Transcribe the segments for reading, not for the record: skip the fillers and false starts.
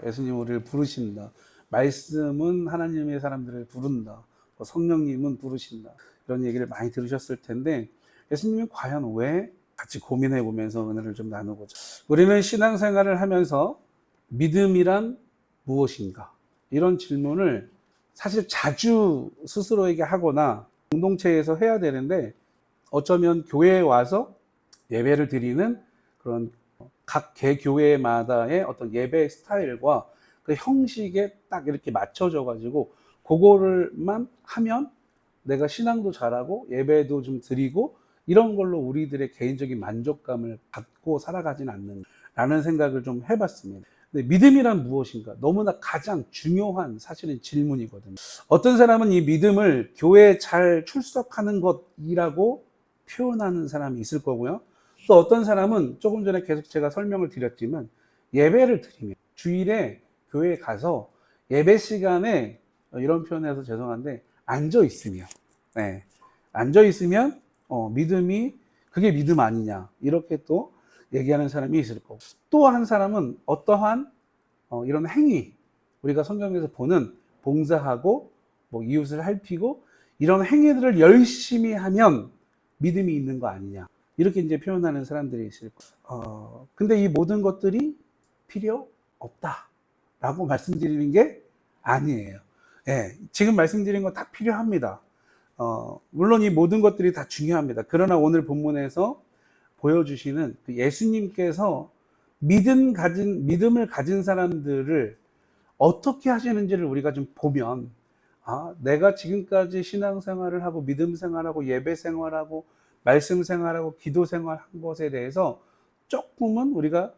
예수님 우리를 부르신다. 말씀은 하나님의 사람들을 부른다. 성령님은 부르신다. 이런 얘기를 많이 들으셨을 텐데 예수님이 과연 왜 같이 고민해 보면서 은혜를 좀 나누고자. 우리는 신앙생활을 하면서 믿음이란 무엇인가? 이런 질문을 사실 자주 스스로에게 하거나 공동체에서 해야 되는데 어쩌면 교회에 와서 예배를 드리는 그런 각 개교회마다의 어떤 예배 스타일과 그 형식에 딱 이렇게 맞춰져 가지고 그거를만 하면 내가 신앙도 잘하고 예배도 좀 드리고 이런 걸로 우리들의 개인적인 만족감을 갖고 살아가진 않는다라는 생각을 좀 해봤습니다. 근데 믿음이란 무엇인가? 너무나 가장 중요한 사실은 질문이거든요. 어떤 사람은 이 믿음을 교회에 잘 출석하는 것이라고 표현하는 사람이 있을 거고요. 또 어떤 사람은 조금 전에 계속 제가 설명을 드렸지만 예배를 드리면 주일에 교회에 가서 예배 시간에 이런 표현해서 죄송한데 앉아 있으면 네. 앉아 있으면 믿음이 그게 믿음 아니냐 이렇게 또 얘기하는 사람이 있을 거고 또 한 사람은 어떠한 이런 행위 우리가 성경에서 보는 봉사하고 뭐 이웃을 살피고 이런 행위들을 열심히 하면 믿음이 있는 거 아니냐 이렇게 이제 표현하는 사람들이 있을 거예요. 근데 이 모든 것들이 필요 없다라고 말씀드리는 게 아니에요. 예, 지금 말씀드린 거 다 필요합니다. 물론 이 모든 것들이 다 중요합니다. 그러나 오늘 본문에서 보여주시는 그 예수님께서 믿음을 가진 사람들을 어떻게 하시는지를 우리가 좀 보면, 내가 지금까지 신앙생활을 하고 믿음 생활하고 예배 생활하고 말씀 생활하고 기도 생활한 것에 대해서 조금은 우리가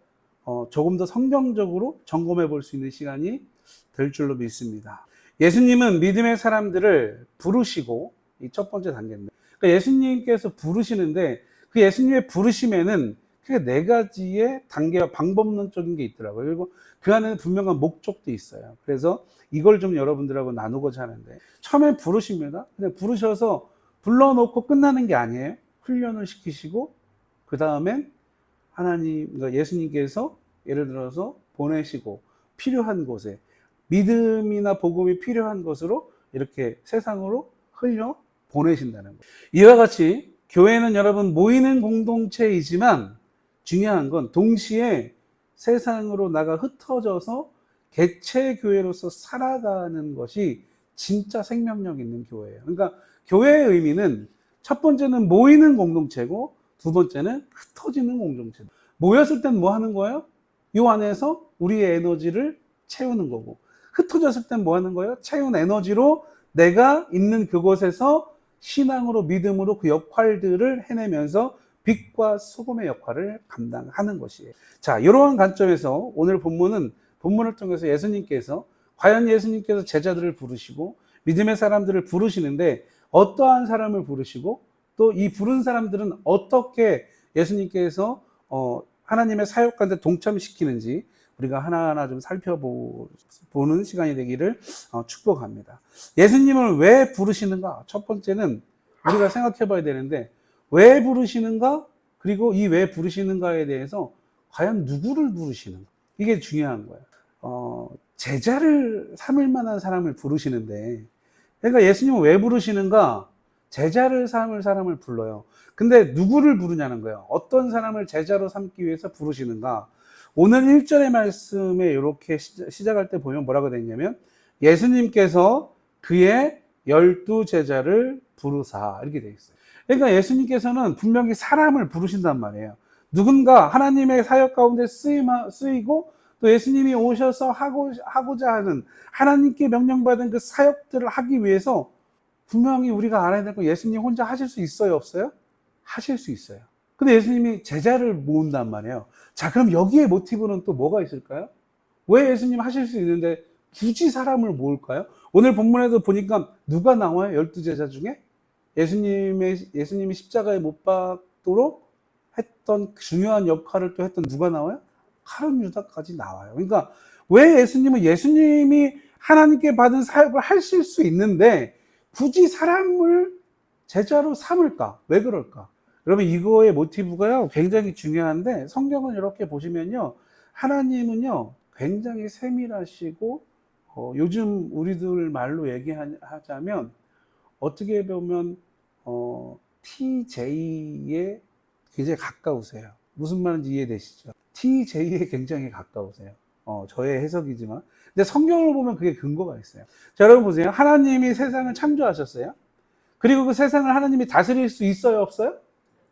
조금 더 성경적으로 점검해 볼 수 있는 시간이 될 줄로 믿습니다. 예수님은 믿음의 사람들을 부르시고 이 첫 번째 단계입니다. 그러니까 예수님께서 부르시는데 그 예수님의 부르심에는 크게 네 가지의 단계와 방법론적인 게 있더라고요. 그리고 그 안에는 분명한 목적도 있어요. 그래서 이걸 좀 여러분들하고 나누고자 하는데 처음에 부르십니다. 그냥 부르셔서 불러놓고 끝나는 게 아니에요. 훈련을 시키시고 그 다음엔 하나님, 그러니까 예수님께서 예를 들어서 보내시고 필요한 곳에 믿음이나 복음이 필요한 것으로 이렇게 세상으로 흘려 보내신다는 거예요. 이와 같이 교회는 여러분 모이는 공동체이지만 중요한 건 동시에 세상으로 나가 흩어져서 개체 교회로서 살아가는 것이 진짜 생명력 있는 교회예요. 그러니까 교회의 의미는 첫 번째는 모이는 공동체고 두 번째는 흩어지는 공동체. 모였을 땐 뭐 하는 거예요? 이 안에서 우리의 에너지를 채우는 거고 흩어졌을 땐 뭐 하는 거예요? 채운 에너지로 내가 있는 그곳에서 신앙으로 믿음으로 그 역할들을 해내면서 빛과 소금의 역할을 감당하는 것이에요. 자, 이러한 관점에서 오늘 본문을 통해서 예수님께서 과연 예수님께서 제자들을 부르시고 믿음의 사람들을 부르시는데 어떠한 사람을 부르시고 또 이 부른 사람들은 어떻게 예수님께서 하나님의 사역 가운데 동참시키는지 우리가 하나하나 좀 살펴보는 시간이 되기를 축복합니다. 예수님을 왜 부르시는가? 첫 번째는 우리가 생각해 봐야 되는데 왜 부르시는가? 그리고 이 왜 부르시는가에 대해서 과연 누구를 부르시는가? 이게 중요한 거예요. 제자를 삼을 만한 사람을 부르시는데 그러니까 예수님은 왜 부르시는가? 제자를 삼을 사람을 불러요. 근데 누구를 부르냐는 거예요. 어떤 사람을 제자로 삼기 위해서 부르시는가? 오늘 1절의 말씀에 이렇게 시작할 때 보면 뭐라고 되어 있냐면 예수님께서 그의 12 제자를 부르사 이렇게 되어 있어요. 그러니까 예수님께서는 분명히 사람을 부르신단 말이에요. 누군가 하나님의 사역 가운데 쓰이고 또 예수님이 오셔서 하고자 하는 하나님께 명령받은 그 사역들을 하기 위해서 분명히 우리가 알아야 될 건 예수님 혼자 하실 수 있어요, 없어요? 하실 수 있어요. 근데 예수님이 제자를 모은단 말이에요. 자, 그럼 여기에 모티브는 또 뭐가 있을까요? 왜 예수님 하실 수 있는데 굳이 사람을 모을까요? 오늘 본문에도 보니까 누가 나와요? 12 제자 중에? 예수님이 십자가에 못 박도록 했던 중요한 역할을 또 했던 누가 나와요? 카른 유다까지 나와요. 그러니까 왜 예수님이 하나님께 받은 사역을 하실 수 있는데 굳이 사람을 제자로 삼을까? 왜 그럴까? 여러분 이거의 모티브가요 굉장히 중요한데 성경은 이렇게 보시면요 하나님은요 굉장히 세밀하시고 요즘 우리들 말로 얘기하자면 어떻게 보면 TJ에 굉장히 가까우세요. 무슨 말인지 이해되시죠? TJ에 굉장히 가까우세요. 저의 해석이지만. 근데 성경을 보면 그게 근거가 있어요. 자, 여러분 보세요. 하나님이 세상을 창조하셨어요. 그리고 그 세상을 하나님이 다스릴 수 있어요, 없어요?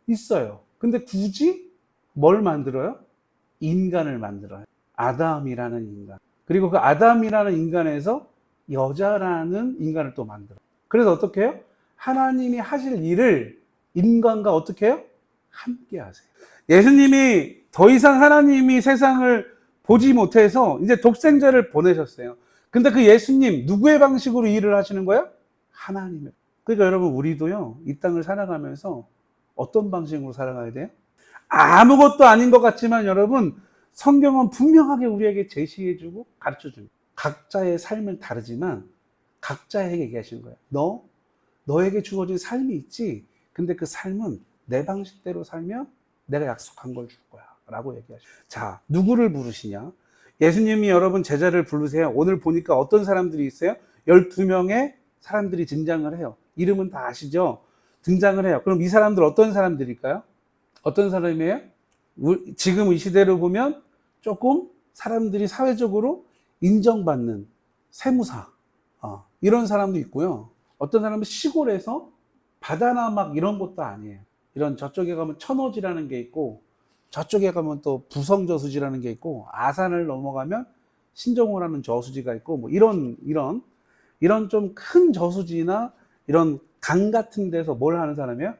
있어요. 근데 굳이 뭘 만들어요? 인간을 만들어요. 아담이라는 인간. 그리고 그 아담이라는 인간에서 여자라는 인간을 또 만들어요. 그래서 어떻게 해요? 하나님이 하실 일을 인간과 어떻게 해요? 함께 하세요. 예수님이 더 이상 하나님이 세상을 보지 못해서 이제 독생자를 보내셨어요. 근데 그 예수님 누구의 방식으로 일을 하시는 거예요? 하나님의. 그러니까 여러분 우리도요, 이 땅을 살아가면서 어떤 방식으로 살아가야 돼요? 아무것도 아닌 것 같지만 여러분, 성경은 분명하게 우리에게 제시해주고 가르쳐줍니다. 각자의 삶은 다르지만 각자에게 얘기하시는 거예요. 너에게 주어진 삶이 있지. 근데 그 삶은 내 방식대로 살면 내가 약속한 걸 줄 거야 라고 얘기하시죠. 자, 누구를 부르시냐? 예수님이 여러분 제자를 부르세요. 오늘 보니까 어떤 사람들이 있어요? 12명의 사람들이 등장을 해요. 이름은 다 아시죠? 등장을 해요. 그럼 이 사람들 어떤 사람들일까요? 어떤 사람이에요? 지금 이 시대로 보면 조금 사람들이 사회적으로 인정받는 세무사, 이런 사람도 있고요. 어떤 사람은 시골에서 바다나 막 이런 것도 아니에요. 이런 저쪽에 가면 천호지라는 게 있고, 저쪽에 가면 또 부성저수지라는 게 있고, 아산을 넘어가면 신정호라는 저수지가 있고, 뭐 이런 좀 큰 저수지나 이런 강 같은 데서 뭘 하는 사람이에요?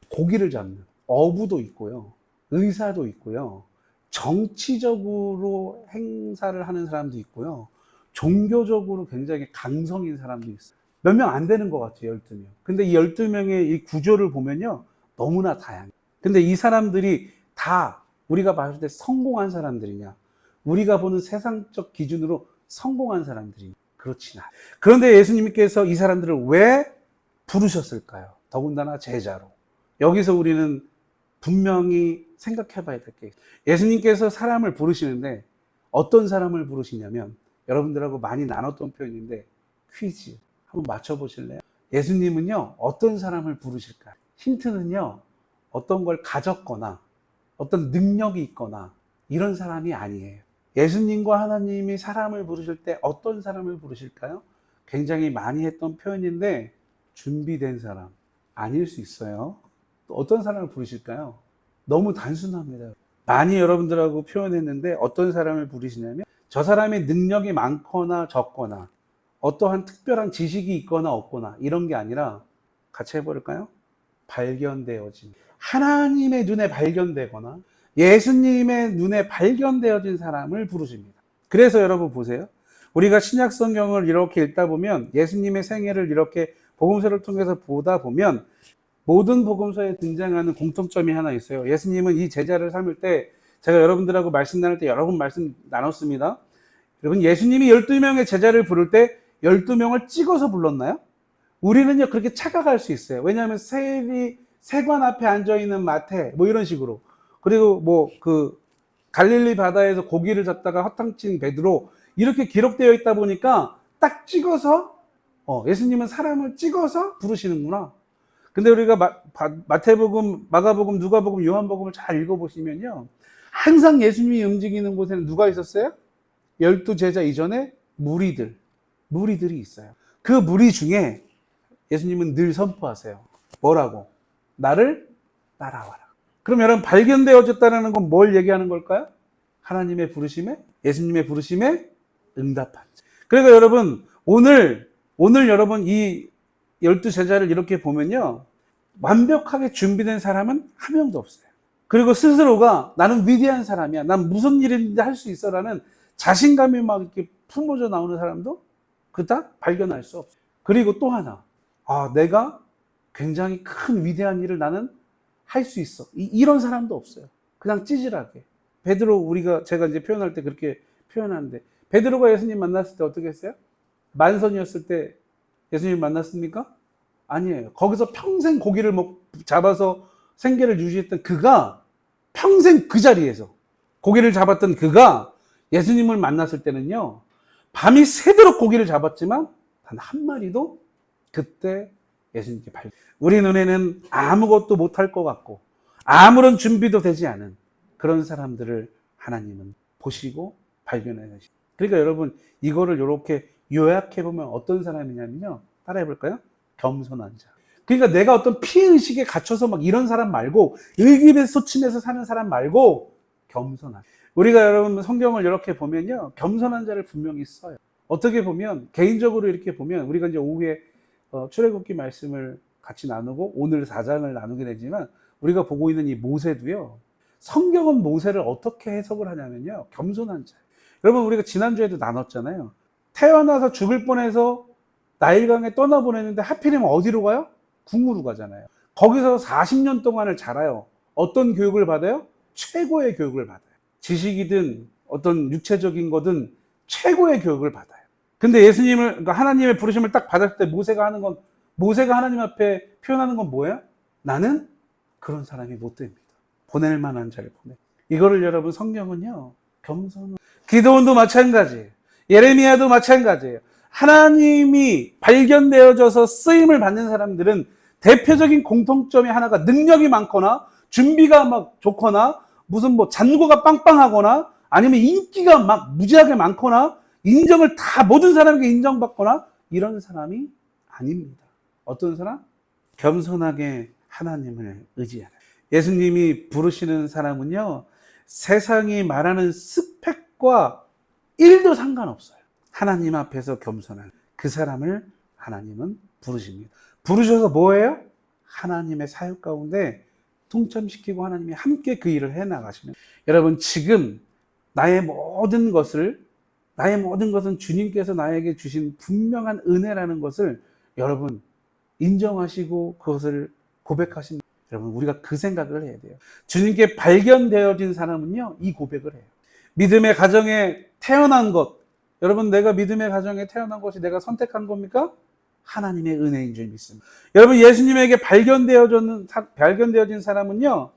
고기를 잡는 어부도 있고요. 의사도 있고요. 정치적으로 행사를 하는 사람도 있고요. 종교적으로 굉장히 강성인 사람도 있어요. 몇 명 안 되는 것 같아요, 12명. 근데 이 12명의 이 구조를 보면요, 너무나 다양해요. 근데 이 사람들이 다 우리가 봤을 때 성공한 사람들이냐? 우리가 보는 세상적 기준으로 성공한 사람들이냐? 그렇진 않아요. 그런데 예수님께서 이 사람들을 왜 부르셨을까요? 더군다나 제자로. 여기서 우리는 분명히 생각해 봐야 될 게 있어요. 예수님께서 사람을 부르시는데 어떤 사람을 부르시냐면, 여러분들하고 많이 나눴던 표현인데, 퀴즈 한번 맞춰보실래요? 예수님은요, 어떤 사람을 부르실까요? 힌트는요, 어떤 걸 가졌거나 어떤 능력이 있거나 이런 사람이 아니에요. 예수님과 하나님이 사람을 부르실 때 어떤 사람을 부르실까요? 굉장히 많이 했던 표현인데, 준비된 사람 아닐 수 있어요. 또 어떤 사람을 부르실까요? 너무 단순합니다. 많이 여러분들하고 표현했는데 어떤 사람을 부르시냐면, 저 사람의 능력이 많거나 적거나 어떠한 특별한 지식이 있거나 없거나 이런 게 아니라, 같이 해버릴까요? 발견되어진, 하나님의 눈에 발견되거나 예수님의 눈에 발견되어진 사람을 부르십니다. 그래서 여러분 보세요. 우리가 신약 성경을 이렇게 읽다 보면, 예수님의 생애를 이렇게 복음서를 통해서 보다 보면 모든 복음서에 등장하는 공통점이 하나 있어요. 예수님은 이 제자를 삼을 때, 제가 여러분들하고 말씀 나눌 때 여러 번 말씀 나눴습니다. 여러분, 예수님이 12명의 제자를 부를 때 12명을 찍어서 불렀나요? 우리는요, 그렇게 착각할 수 있어요. 왜냐하면 세관 앞에 앉아있는 마태, 뭐 이런 식으로. 그리고 갈릴리 바다에서 고기를 잡다가 허탕친 베드로, 이렇게 기록되어 있다 보니까 딱 찍어서, 예수님은 사람을 찍어서 부르시는구나. 근데 우리가 마태복음, 마가복음, 누가복음, 요한복음을 잘 읽어보시면요, 항상 예수님이 움직이는 곳에는 누가 있었어요? 12제자 이전에 무리들이 있어요. 그 무리 중에 예수님은 늘 선포하세요. 뭐라고? 나를 따라와라. 그럼 여러분, 발견되어졌다는 건 뭘 얘기하는 걸까요? 하나님의 부르심에, 예수님의 부르심에 응답한 자. 그러니까 여러분, 오늘 여러분 이 12제자를 이렇게 보면요, 완벽하게 준비된 사람은 한 명도 없어요. 그리고 스스로가 나는 위대한 사람이야, 난 무슨 일인지 할 수 있어 라는 자신감이 막 이렇게 품어져 나오는 사람도 그닥 발견할 수 없어요. 그리고 또 하나, 내가 굉장히 큰 위대한 일을 나는 할 수 있어, 이런 사람도 없어요. 그냥 찌질하게. 베드로, 제가 이제 표현할 때 그렇게 표현하는데, 베드로가 예수님 만났을 때 어떻게 했어요? 만선이었을 때 예수님 만났습니까? 아니에요. 거기서 평생 고기를 잡아서 생계를 유지했던 그가, 평생 그 자리에서 고기를 잡았던 그가 예수님을 만났을 때는요, 밤이 새도록 고기를 잡았지만 단 한 마리도 그때 예수님께 발견. 우리 눈에는 아무것도 못할 것 같고 아무런 준비도 되지 않은 그런 사람들을 하나님은 보시고 발견해 주십니다. 그러니까 여러분, 이거를 이렇게 요약해 보면 어떤 사람이냐면요, 따라해 볼까요? 겸손한 자. 그러니까 내가 어떤 피의식에 갇혀서 막 이런 사람 말고, 의기소침해서 사는 사람 말고 겸손한. 우리가 여러분 성경을 이렇게 보면요, 겸손한 자를 분명히 써요. 어떻게 보면 개인적으로 이렇게 보면 우리가 이제 오후에 출애굽기 말씀을 같이 나누고 오늘 4장을 나누게 되지만, 우리가 보고 있는 이 모세도요, 성경은 모세를 어떻게 해석을 하냐면요, 겸손한 자. 여러분, 우리가 지난주에도 나눴잖아요. 태어나서 죽을 뻔해서 나일강에 떠나보내는데 하필이면 어디로 가요? 궁으로 가잖아요. 거기서 40년 동안을 자라요. 어떤 교육을 받아요? 최고의 교육을 받아요. 지식이든 어떤 육체적인 거든 최고의 교육을 받아요. 근데 예수님을, 그러니까 하나님의 부르심을 딱 받았을 때 모세가 하는 건, 모세가 하나님 앞에 표현하는 건 뭐예요? 나는 그런 사람이 못 됩니다. 보낼 만한 자를 보내. 이거를 여러분, 성경은요, 겸손. 기도원도 마찬가지예요. 예레미야도 마찬가지예요. 하나님이 발견되어져서 쓰임을 받는 사람들은 대표적인 공통점이 하나가, 능력이 많거나 준비가 막 좋거나 무슨 뭐 잔고가 빵빵하거나 아니면 인기가 막 무지하게 많거나 인정을 다 모든 사람에게 인정받거나 이런 사람이 아닙니다. 어떤 사람? 겸손하게 하나님을 의지하는. 예수님이 부르시는 사람은요, 세상이 말하는 스펙과 1도 상관없어요. 하나님 앞에서 겸손한 그 사람을 하나님은 부르십니다. 부르셔서 뭐예요? 하나님의 사역 가운데 동참시키고 하나님이 함께 그 일을 해나가시는. 여러분, 지금 나의 모든 것은 주님께서 나에게 주신 분명한 은혜라는 것을 여러분 인정하시고 그것을 고백하신. 여러분, 우리가 그 생각을 해야 돼요. 주님께 발견되어진 사람은요, 이 고백을 해요. 믿음의 가정에 태어난 것, 여러분, 내가 믿음의 가정에 태어난 것이 내가 선택한 겁니까? 하나님의 은혜인 줄 믿습니다. 여러분, 예수님에게 발견되어진 사람은요,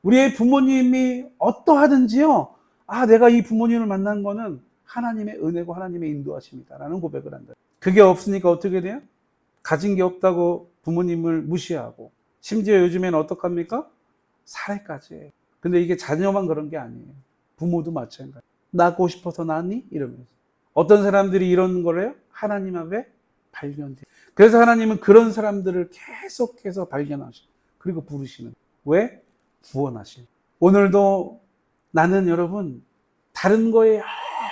우리의 부모님이 어떠하든지요, 내가 이 부모님을 만난 거는 하나님의 은혜고 하나님의 인도하십니다라는 고백을 한다. 그게 없으니까 어떻게 돼요? 가진 게 없다고 부모님을 무시하고, 심지어 요즘에는 어떡합니까? 살해까지 해요. 근데 이게 자녀만 그런 게 아니에요. 부모도 마찬가지. 낳고 싶어서 낳니? 이러면서. 어떤 사람들이 이런 거래요? 하나님 앞에 발견돼요. 그래서 하나님은 그런 사람들을 계속해서 발견하시고 그리고 부르시는. 왜? 구원하시는. 오늘도 나는 여러분 다른 거에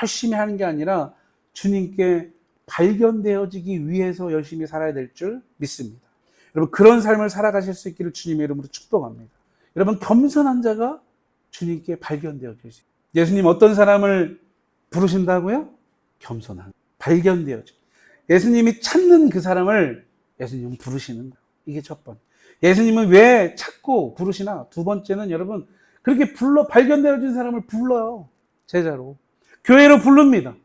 열심히 하는 게 아니라 주님께 발견되어지기 위해서 열심히 살아야 될 줄 믿습니다. 여러분, 그런 삶을 살아가실 수 있기를 주님의 이름으로 축복합니다. 여러분, 겸손한 자가 주님께 발견되어질 수 있어요. 예수님 어떤 사람을 부르신다고요? 겸손한, 발견되어져. 예수님이 찾는 그 사람을 예수님은 부르시는 거예요. 이게 첫 번째. 예수님은 왜 찾고 부르시나? 두 번째는 여러분, 그렇게 발견되어진 사람을 불러요. 제자로. 교회로 부릅니다.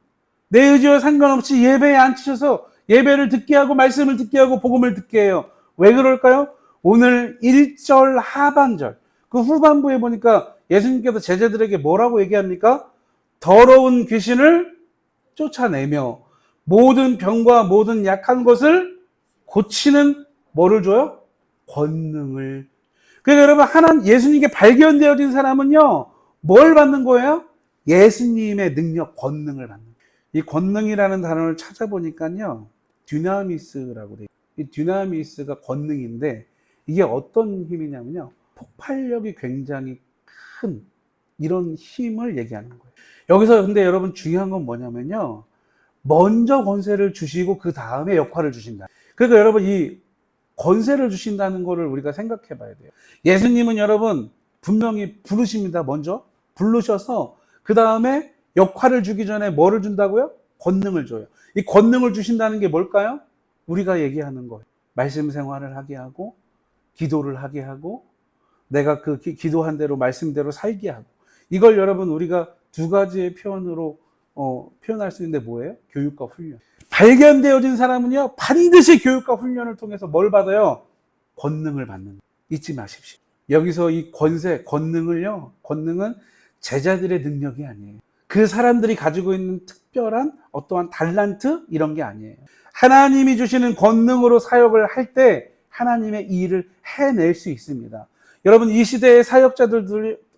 내 의지와 상관없이 예배에 앉히셔서 예배를 듣게 하고 말씀을 듣게 하고 복음을 듣게 해요. 왜 그럴까요? 오늘 1절 하반절, 그 후반부에 보니까 예수님께서 제자들에게 뭐라고 얘기합니까? 더러운 귀신을 쫓아내며 모든 병과 모든 약한 것을 고치는 뭐를 줘요? 권능을. 그러니까 여러분, 예수님께 발견되어진 사람은요, 뭘 받는 거예요? 예수님의 능력, 권능을 받는 거예요. 이 권능이라는 단어를 찾아보니까요, 듀나미스라고 돼요. 이 듀나미스가 권능인데 이게 어떤 힘이냐면요, 폭발력이 굉장히 큰 이런 힘을 얘기하는 거예요. 여기서 근데 여러분 중요한 건 뭐냐면요, 먼저 권세를 주시고 그 다음에 역할을 주신다. 그러니까 여러분, 이 권세를 주신다는 거를 우리가 생각해 봐야 돼요. 예수님은 여러분 분명히 부르십니다. 먼저 부르셔서 그 다음에 역할을 주기 전에 뭐를 준다고요? 권능을 줘요. 이 권능을 주신다는 게 뭘까요? 우리가 얘기하는 거예요. 말씀 생활을 하게 하고 기도를 하게 하고 내가 그 기도한 대로 말씀대로 살게 하고. 이걸 여러분 우리가 두 가지의 표현으로 표현할 수 있는데 뭐예요? 교육과 훈련. 발견되어진 사람은요, 반드시 교육과 훈련을 통해서 뭘 받아요? 권능을 받는 거예요. 잊지 마십시오. 여기서 이 권능은 제자들의 능력이 아니에요. 그 사람들이 가지고 있는 특별한 어떠한 달란트 이런 게 아니에요. 하나님이 주시는 권능으로 사역을 할 때 하나님의 일을 해낼 수 있습니다. 여러분 이 시대의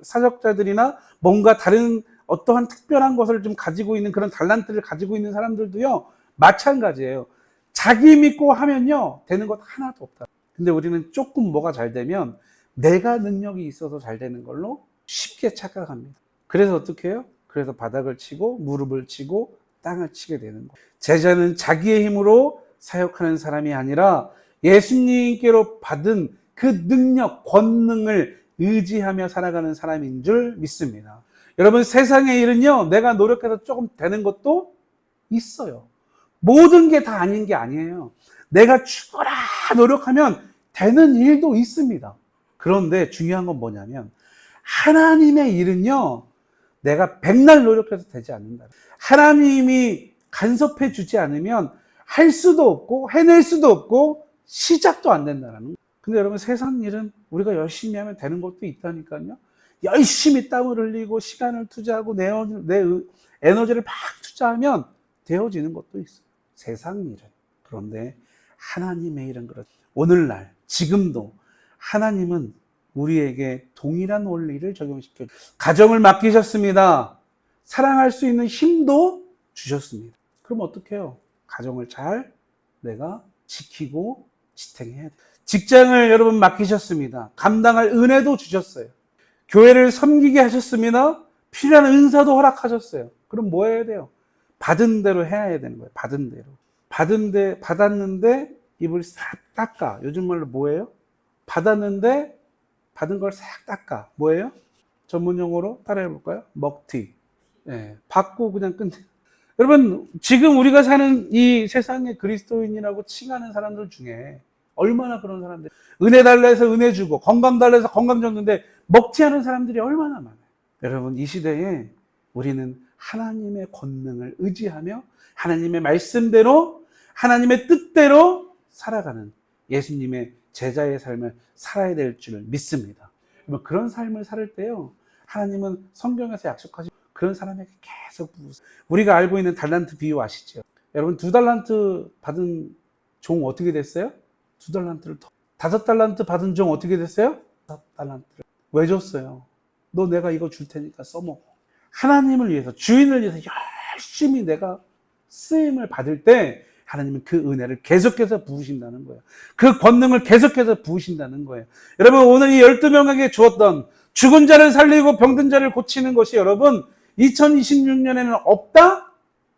사역자들이나 뭔가 다른 어떠한 특별한 것을 좀 가지고 있는 그런 달란트를 가지고 있는 사람들도요 마찬가지예요. 자기 믿고 하면요 되는 것 하나도 없다. 근데 우리는 조금 뭐가 잘 되면 내가 능력이 있어서 잘 되는 걸로 쉽게 착각합니다. 그래서 어떻게 해요? 그래서 바닥을 치고 무릎을 치고 땅을 치게 되는 거예요. 제자는 자기의 힘으로 사역하는 사람이 아니라 예수님께로 받은 그 능력, 권능을 의지하며 살아가는 사람인 줄 믿습니다. 여러분 세상의 일은요 내가 노력해서 조금 되는 것도 있어요. 모든 게 다 아닌 게 아니에요. 내가 죽어라 노력하면 되는 일도 있습니다. 그런데 중요한 건 뭐냐면 하나님의 일은요 내가 백날 노력해서 되지 않는다. 하나님이 간섭해 주지 않으면 할 수도 없고 해낼 수도 없고 시작도 안 된다는 거예요. 근데 여러분 세상 일은 우리가 열심히 하면 되는 것도 있다니까요. 열심히 땀을 흘리고 시간을 투자하고 내 에너지를 막 투자하면 되어지는 것도 있어요. 세상 일은. 그런데 하나님의 일은 그렇죠. 오늘날 지금도 하나님은 우리에게 동일한 원리를 적용시켜 가정을 맡기셨습니다. 사랑할 수 있는 힘도 주셨습니다. 그럼 어떻게 해요? 가정을 잘 내가 지키고 지탱해야 돼요. 직장을 여러분 맡기셨습니다. 감당할 은혜도 주셨어요. 교회를 섬기게 하셨습니다. 필요한 은사도 허락하셨어요. 그럼 뭐 해야 돼요? 받은 대로 해야 되는 거예요. 받은 대로. 받았는데 입을 싹 닦아. 요즘 말로 뭐예요? 받았는데 받은 걸 싹 닦아. 뭐예요? 전문 용어로 따라해 볼까요? 먹튀. 예, 받고 그냥 끝내. 여러분, 지금 우리가 사는 이 세상의 그리스도인이라고 칭하는 사람들 중에 얼마나 그런 사람들, 은혜 달라 해서 은혜 주고, 건강 달라 해서 건강 줬는데 먹튀하는 사람들이 얼마나 많아요. 여러분, 이 시대에 우리는 하나님의 권능을 의지하며 하나님의 말씀대로, 하나님의 뜻대로 살아가는 예수님의 제자의 삶을 살아야 될 줄 믿습니다. 여러분, 그런 삶을 살 때요, 하나님은 성경에서 약속하신 그런 사람에게 계속 부으세요. 우리가 알고 있는 달란트 비유 아시죠? 여러분 2달란트 받은 종 어떻게 됐어요? 2달란트를 더. 5달란트 받은 종 어떻게 됐어요? 5달란트를. 왜 줬어요? 너 내가 이거 줄 테니까 써먹어. 하나님을 위해서, 주인을 위해서 열심히 내가 쓰임을 받을 때 하나님은 그 은혜를 계속해서 부으신다는 거예요. 그 권능을 계속해서 부으신다는 거예요. 여러분 오늘 이 12명에게 주었던 죽은 자를 살리고 병든 자를 고치는 것이 여러분 2026년에는 없다?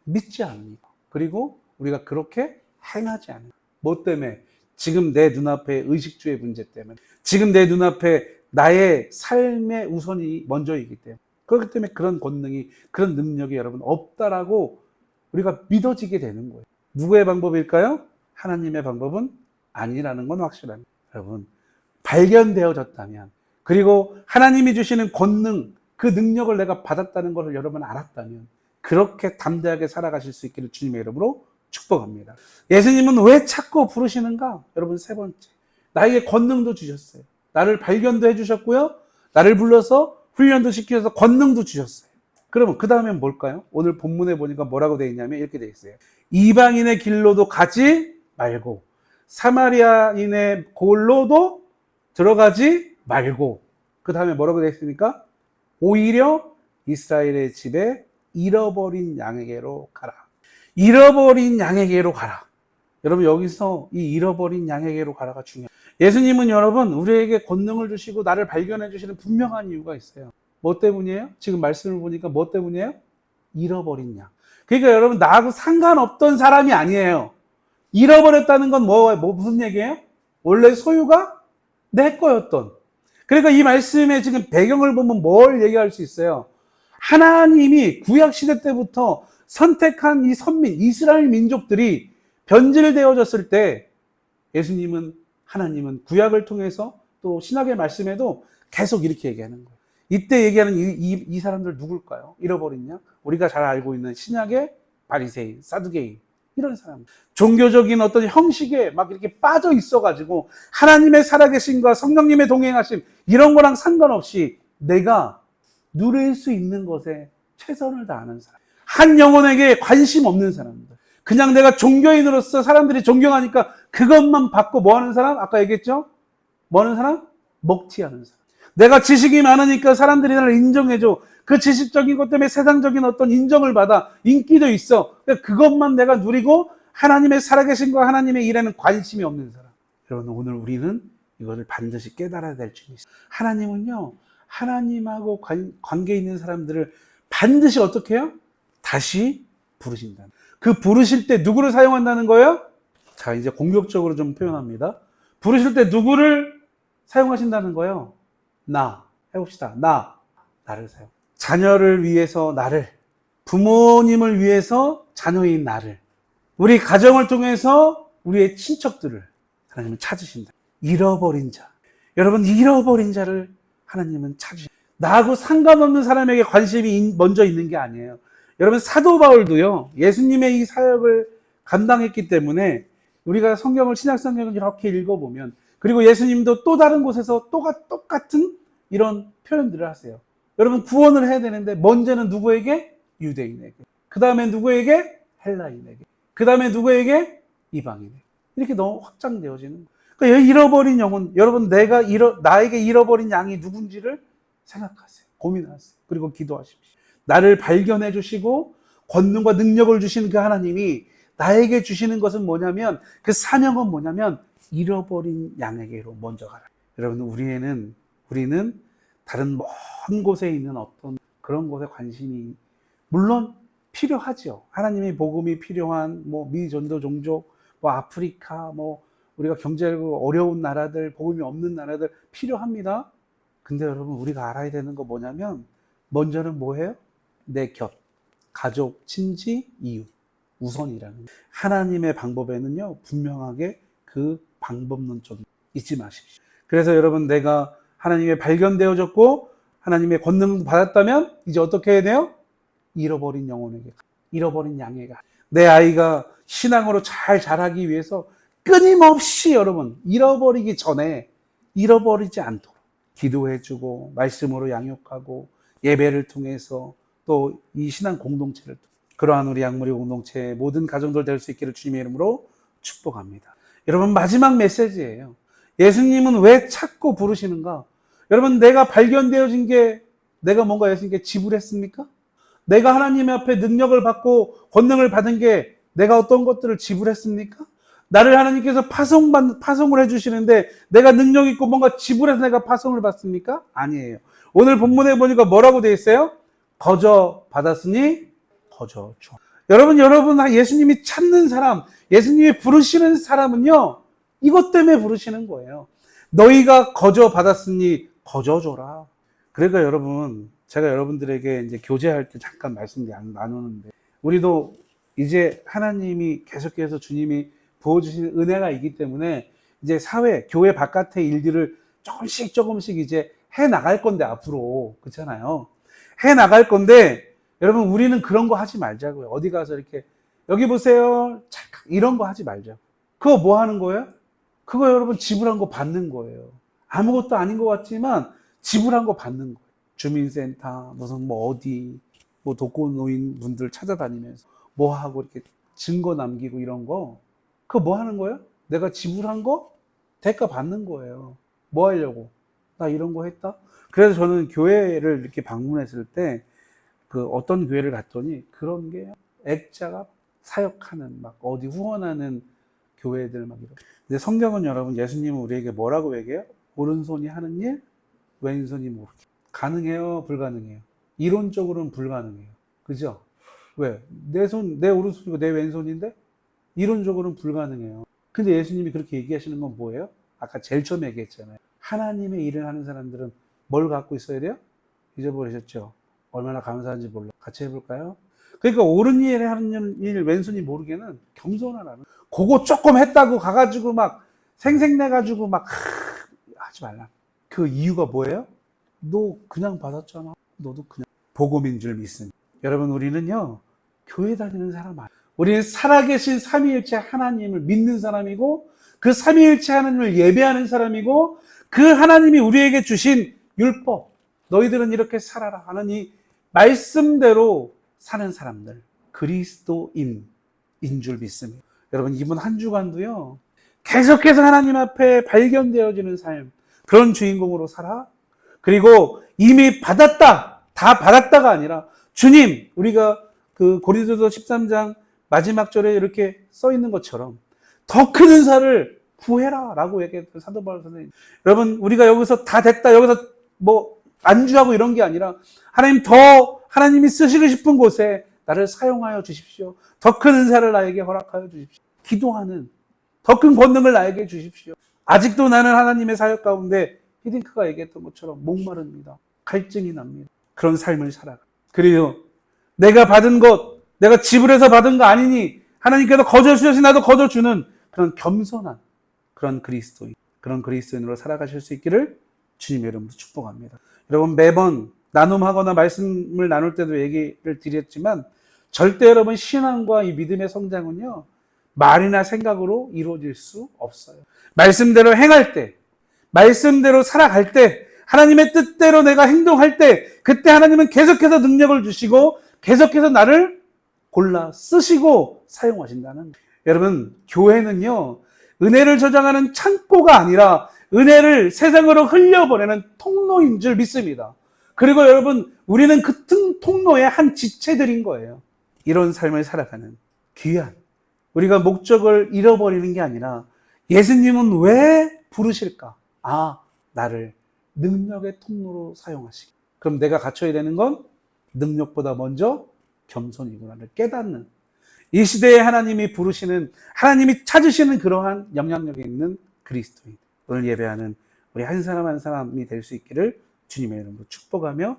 믿지 않으니까. 그리고 우리가 그렇게 행하지 않으니까. 뭐 때문에? 지금 내 눈앞에 의식주의 문제 때문에. 지금 내 눈앞에 나의 삶의 우선이 먼저이기 때문에. 그렇기 때문에 그런 권능이, 그런 능력이 여러분 없다라고 우리가 믿어지게 되는 거예요. 누구의 방법일까요? 하나님의 방법은 아니라는 건 확실합니다. 여러분, 발견되어졌다면, 그리고 하나님이 주시는 권능, 그 능력을 내가 받았다는 것을 여러분 알았다면 그렇게 담대하게 살아가실 수 있기를 주님의 이름으로 축복합니다. 예수님은 왜 찾고 부르시는가? 여러분 세 번째, 나에게 권능도 주셨어요. 나를 발견도 해주셨고요. 나를 불러서 훈련도 시키셔서 권능도 주셨어요. 그러면 그 다음엔 뭘까요? 오늘 본문에 보니까 뭐라고 되어 있냐면 이렇게 되어 있어요. 이방인의 길로도 가지 말고 사마리아인의 골로도 들어가지 말고, 그 다음에 뭐라고 되어 있습니까? 오히려 이스라엘의 집에 잃어버린 양에게로 가라. 잃어버린 양에게로 가라. 여러분 여기서 이 잃어버린 양에게로 가라가 중요해요. 예수님은 여러분 우리에게 권능을 주시고 나를 발견해 주시는 분명한 이유가 있어요. 뭐 때문이에요? 지금 말씀을 보니까 뭐 때문이에요? 잃어버린 양. 그러니까 여러분 나하고 상관없던 사람이 아니에요. 잃어버렸다는 건 무슨 얘기예요? 원래 소유가 내 거였던. 그러니까 이 말씀의 지금 배경을 보면 뭘 얘기할 수 있어요? 하나님이 구약시대 때부터 선택한 이 선민, 이스라엘 민족들이 변질되어졌을 때 예수님은, 하나님은 구약을 통해서 또 신약의 말씀에도 계속 이렇게 얘기하는 거예요. 이때 얘기하는 이 사람들 누굴까요? 잃어버린 양? 우리가 잘 알고 있는 신약의 바리새인, 사두개인, 이런 사람. 종교적인 어떤 형식에 막 이렇게 빠져 있어가지고 하나님의 살아계심과 성령님의 동행하심 이런 거랑 상관없이 내가 누릴 수 있는 것에 최선을 다하는 사람. 한 영혼에게 관심 없는 사람들. 그냥 내가 종교인으로서 사람들이 존경하니까 그것만 받고 뭐 하는 사람? 아까 얘기했죠? 뭐 하는 사람? 먹튀하는 사람. 내가 지식이 많으니까 사람들이 나를 인정해줘. 그 지식적인 것 때문에 세상적인 어떤 인정을 받아. 인기도 있어. 그것만 내가 누리고 하나님의 살아계신과 하나님의 일에는 관심이 없는 사람. 여러분, 오늘 우리는 이것을 반드시 깨달아야 될 줄이 있어요. 하나님은요, 하나님하고 관계 있는 사람들을 반드시 어떻게 해요? 다시 부르신다. 그 부르실 때 누구를 사용한다는 거예요? 자, 이제 공격적으로 좀 표현합니다. 부르실 때 누구를 사용하신다는 거예요? 나. 해봅시다. 나를 사용. 자녀를 위해서 나를, 부모님을 위해서 자녀인 나를, 우리 가정을 통해서 우리의 친척들을 하나님은 찾으신다. 잃어버린 자. 여러분, 잃어버린 자를 하나님은 찾으신다. 나하고 상관없는 사람에게 관심이 먼저 있는 게 아니에요. 여러분, 사도 바울도요, 예수님의 이 사역을 감당했기 때문에 우리가 성경을, 신약 성경을 이렇게 읽어보면, 그리고 예수님도 또 다른 곳에서 똑같은 이런 표현들을 하세요. 여러분, 구원을 해야 되는데 먼저는 누구에게? 유대인에게. 그 다음에 누구에게? 헬라인에게. 그 다음에 누구에게? 이방인에게. 이렇게 너무 확장되어지는 거예요. 그러니까 잃어버린 영혼, 여러분, 나에게 잃어버린 양이 누군지를 생각하세요. 고민하세요. 그리고 기도하십시오. 나를 발견해 주시고 권능과 능력을 주신 그 하나님이 나에게 주시는 것은 뭐냐면, 그 사명은 뭐냐면, 잃어버린 양에게로 먼저 가라. 여러분, 우리는 다른 먼 곳에 있는 어떤 그런 곳에 관심이 물론 필요하죠. 하나님의 복음이 필요한 미전도 종족, 아프리카, 우리가 경제적으로 어려운 나라들, 복음이 없는 나라들 필요합니다. 근데 여러분, 우리가 알아야 되는 거 뭐냐면, 먼저는 뭐예요? 내 곁, 가족, 친지, 이웃, 우선이라는 거예요. 하나님의 방법에는요, 분명하게 그 방법론 좀 잊지 마십시오. 그래서 여러분, 내가 하나님의 발견되어졌고 하나님의 권능 받았다면 이제 어떻게 해야 돼요? 잃어버린 영혼에게, 잃어버린 양에게. 내 아이가 신앙으로 잘 자라기 위해서 끊임없이 여러분, 잃어버리기 전에 잃어버리지 않도록 기도해주고 말씀으로 양육하고 예배를 통해서 또 이 신앙 공동체를, 그러한 우리 양무리 공동체의 모든 가정들 될 수 있기를 주님의 이름으로 축복합니다. 여러분, 마지막 메시지예요. 예수님은 왜 찾고 부르시는가? 여러분, 내가 발견되어진 게, 내가 뭔가 예수님께 지불했습니까? 내가 하나님 앞에 능력을 받고 권능을 받은 게 내가 어떤 것들을 지불했습니까? 나를 하나님께서 파송을 해주시는데 내가 능력 있고 뭔가 지불해서 내가 파송을 받습니까? 아니에요. 오늘 본문에 보니까 뭐라고 되어 있어요? 거저 받았으니 거저 줘. 여러분, 예수님이 찾는 사람, 예수님이 부르시는 사람은요, 이것 때문에 부르시는 거예요. 너희가 거저 받았으니 거저 줘라. 그러니까 여러분, 제가 여러분들에게 이제 교제할 때 잠깐 말씀 나누는데, 우리도 이제 하나님이 계속해서 주님이 부어주시는 은혜가 있기 때문에 이제 사회, 교회 바깥의 일들을 조금씩 이제 해 나갈 건데, 앞으로. 그렇잖아요. 해 나갈 건데, 여러분, 우리는 그런 거 하지 말자고요. 어디 가서 이렇게, 여기 보세요, 이런 거 하지 말자고. 그거 뭐 하는 거예요? 그거 여러분, 지불한 거 받는 거예요. 아무것도 아닌 것 같지만 지불한 거 받는 거예요. 주민센터, 무슨 어디, 독거노인 분들 찾아다니면서 뭐 하고 이렇게 증거 남기고 이런 거, 그거 뭐 하는 거예요? 내가 지불한 거 대가 받는 거예요. 뭐 하려고? 나 이런 거 했다? 그래서 저는 교회를 이렇게 방문했을 때, 어떤 교회를 갔더니 그런 게 액자가 사역하는, 어디 후원하는 교회들 이런. 근데 성경은 여러분, 예수님은 우리에게 뭐라고 얘기해요? 오른손이 하는 일, 왼손이 모르게. 가능해요? 불가능해요? 이론적으로는 불가능해요. 그죠? 왜? 내 오른손이고 내 왼손인데? 이론적으로는 불가능해요. 근데 예수님이 그렇게 얘기하시는 건 뭐예요? 아까 제일 처음에 얘기했잖아요. 하나님의 일을 하는 사람들은 뭘 갖고 있어야 돼요? 잊어버리셨죠? 얼마나 감사한지 몰라. 같이 해볼까요? 그러니까 옳은 일을 하는 일, 왼손이 모르게는 겸손하라는. 그거 조금 했다고 가가지고 생색내가지고 하지 말라. 그 이유가 뭐예요? 너 그냥 받았잖아. 너도 그냥. 복음인 줄 믿습니다. 여러분, 우리는요, 교회 다니는 사람 아니에요. 우리는 살아계신 삼위일체 하나님을 믿는 사람이고, 그 삼위일체 하나님을 예배하는 사람이고, 그 하나님이 우리에게 주신 율법, 너희들은 이렇게 살아라 하는 이 말씀대로 사는 사람들, 그리스도인인 줄 믿습니다. 여러분, 이번 한 주간도요, 계속해서 하나님 앞에 발견되어지는 삶, 그런 주인공으로 살아. 그리고 이미 받았다, 다 받았다가 아니라 주님, 우리가 그 고린도서 13장 마지막 절에 이렇게 써 있는 것처럼 더 큰 은사를 구해라 라고 얘기했던 사도 바울 선생님. 여러분, 우리가 여기서 다 됐다, 여기서 뭐 안주하고 이런 게 아니라 하나님, 더 하나님이 쓰시고 싶은 곳에 나를 사용하여 주십시오. 더 큰 은사를 나에게 허락하여 주십시오. 기도하는 더 큰 권능을 나에게 주십시오. 아직도 나는 하나님의 사역 가운데 히딩크가 얘기했던 것처럼 목마릅니다. 갈증이 납니다. 그런 삶을 살아가. 그리고 내가 받은 것, 내가 지불해서 받은 거 아니니 하나님께서 거저 주셔서 나도 거저 주는 그런 겸손한 그런 그리스도인, 그런 그리스도인으로 살아가실 수 있기를 주님의 이름으로 축복합니다. 여러분, 매번 나눔하거나 말씀을 나눌 때도 얘기를 드렸지만 절대 여러분, 신앙과 이 믿음의 성장은요, 말이나 생각으로 이루어질 수 없어요. 말씀대로 행할 때, 말씀대로 살아갈 때, 하나님의 뜻대로 내가 행동할 때, 그때 하나님은 계속해서 능력을 주시고 계속해서 나를 골라 쓰시고 사용하신다는 거예요. 여러분, 교회는요, 은혜를 저장하는 창고가 아니라 은혜를 세상으로 흘려보내는 통로인 줄 믿습니다. 그리고 여러분, 우리는 그 통로의 한 지체들인 거예요. 이런 삶을 살아가는 귀한, 우리가 목적을 잃어버리는 게 아니라 예수님은 왜 부르실까? 아, 나를 능력의 통로로 사용하시기. 그럼 내가 갖춰야 되는 건 능력보다 먼저 겸손이구나를 깨닫는, 이 시대에 하나님이 부르시는, 하나님이 찾으시는 그러한 영향력이 있는 그리스도인, 오늘 예배하는 우리 한 사람 한 사람이 될 수 있기를 주님의 이름으로 축복하며